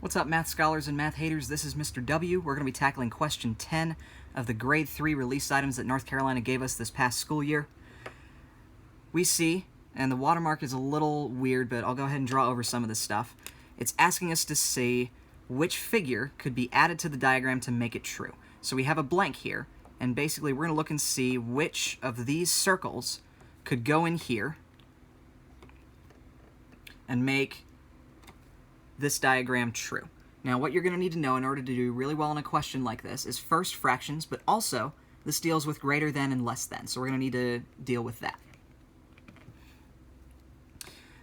What's up, math scholars and math haters? This is Mr. W. We're going to be tackling question 10 of the grade 3 release items that North Carolina gave us this past school year. We see, and the watermark is a little weird, but I'll go ahead and draw over some of this stuff. It's asking us to see which figure could be added to the diagram to make it true. So we have a blank here, and basically we're going to look and see which of these circles could go in here and make this diagram true. Now, what you're going to need to know in order to do really well in a question like this is first fractions, but also this deals with greater than and less than, so we're going to need to deal with that.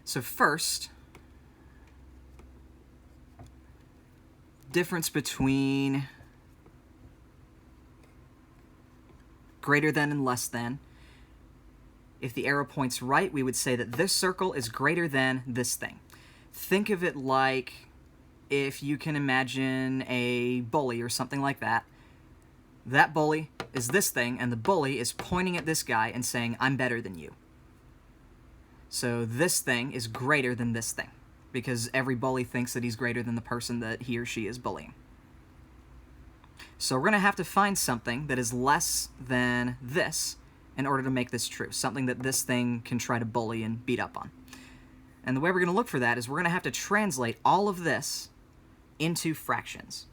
So first, difference between greater than and less than. If the arrow points right, we would say that this circle is greater than this thing. Think of it like if you can imagine a bully or something like that. That bully is this thing, and the bully is pointing at this guy and saying, "I'm better than you." So this thing is greater than this thing, because every bully thinks that he's greater than the person that he or she is bullying. So we're going to have to find something that is less than this in order to make this true, something that this thing can try to bully and beat up on. And the way we're going to look for that is we're going to have to translate all of this into fractions.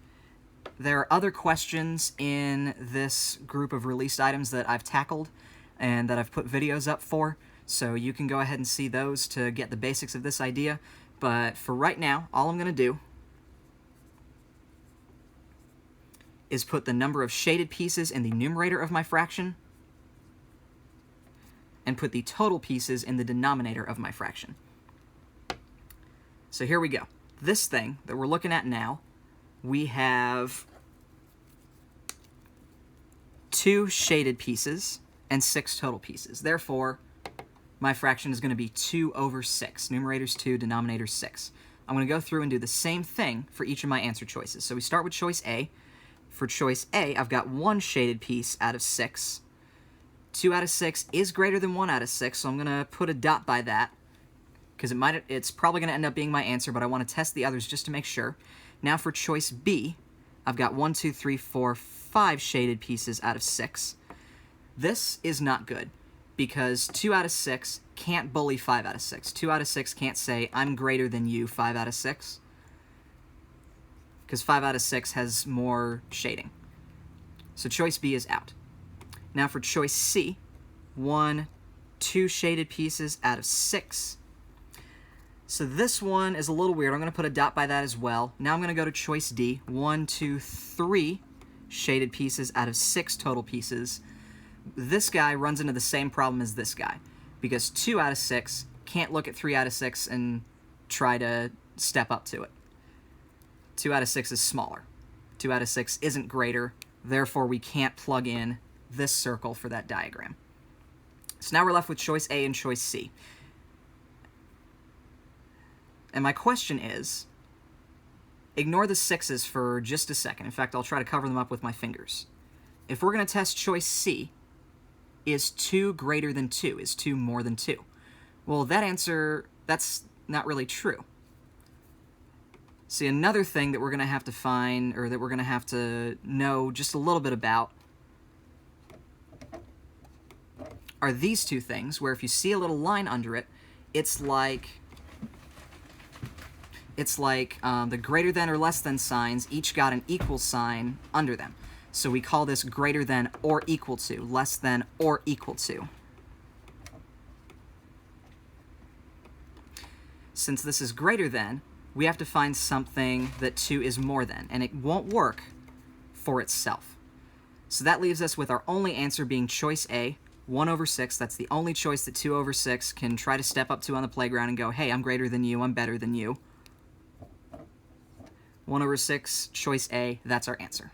There are other questions in this group of released items that I've tackled and that I've put videos up for, so you can go ahead and see those to get the basics of this idea. But for right now, all I'm going to do is put the number of shaded pieces in the numerator of my fraction and put the total pieces in the denominator of my fraction. So here we go. This thing that we're looking at now, we have 2 shaded pieces and 6 total pieces. Therefore, my fraction is going to be 2 over 6. Numerator's 2, denominator's 6. I'm going to go through and do the same thing for each of my answer choices. So we start with choice A. For choice A, I've got 1 shaded piece out of 6. 2 out of 6 is greater than 1 out of 6, so I'm going to put a dot by that, because it's probably going to end up being my answer, but I want to test the others just to make sure. Now for choice B, I've got 1, 2, 3, 4, 5 shaded pieces out of 6. This is not good, because 2 out of 6 can't bully 5 out of 6. 2 out of 6 can't say, "I'm greater than you, 5 out of 6. Because 5 out of 6 has more shading. So choice B is out. Now for choice C, 1, 2 shaded pieces out of 6. So this one is a little weird. I'm going to put a dot by that as well. Now I'm going to go to choice D, 1, 2, 3 shaded pieces out of 6 total pieces. This guy runs into the same problem as this guy, because 2 out of 6 can't look at 3 out of 6 and try to step up to it. 2 out of 6 is smaller. 2 out of 6 isn't greater, therefore we can't plug in this circle for that diagram. So now we're left with choice A and choice C. And my question is, ignore the 6's for just a second. In fact, I'll try to cover them up with my fingers. If we're going to test choice C, is 2 greater than 2? Is 2 more than 2? Well, that answer, that's not really true. See, another thing that we're going to have to find, or that we're going to have to know just a little bit about, are these two things, where if you see a little line under it, it's like the greater than or less than signs each got an equal sign under them. So we call this greater than or equal to, less than or equal to. Since this is greater than, we have to find something that 2 is more than, and it won't work for itself. So that leaves us with our only answer being choice A, 1 over 6. That's the only choice that 2 over 6 can try to step up to on the playground and go, "Hey, I'm greater than you, I'm better than you." 1 over 6, choice A, that's our answer.